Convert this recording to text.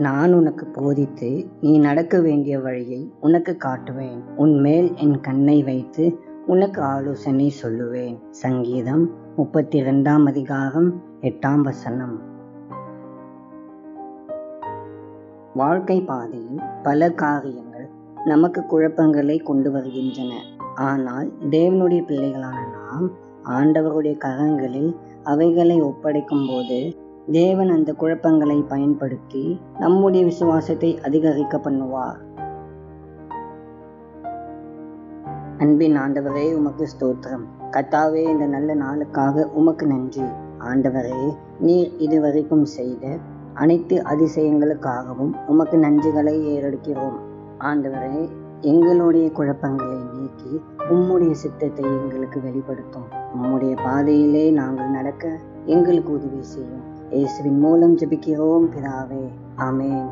நான் உனக்கு போதித்து நீ நடக்க வேண்டிய வழியை உனக்கு காட்டுவேன். உன் மேல் என் கண்ணை வைத்து உனக்கு ஆலோசனை சொல்லுவேன். சங்கீதம் 32 அதிகாரம் 8 வாழ்க்கை பாதையில் பல காரியங்கள் நமக்கு குழப்பங்களை கொண்டு வருகின்றன. ஆனால் தேவனுடைய பிள்ளைகளான நாம் ஆண்டவருடைய கரங்களில் அவைகளை ஒப்படைக்கும் போது தேவன் அந்த குழப்பங்களை பயன்படுத்தி நம்முடைய விசுவாசத்தை அதிகரிக்க பண்ணுவார். அன்பின் ஆண்டவரே, உமக்கு ஸ்தோத்திரம். கர்த்தாவே, இந்த நல்ல நாளுக்காக உமக்கு நன்றி. ஆண்டவரே, நீர் இதுவரைக்கும் செய்த அனைத்து அதிசயங்களுக்காகவும் உமக்கு நன்றிகளை ஏறெடுக்கிறோம். ஆண்டவரே, எங்களுடைய குழப்பங்களை நீக்கி உம்முடைய சித்தத்தை எங்களுக்கு வெளிப்படுத்தும். உம்முடைய பாதையிலே நாங்கள் நடக்க எங்களுக்கு உதவி செய்யும். இயேசுவின் மூலம் ஜெபிக்கிறோம் பிதாவே, ஆமென்.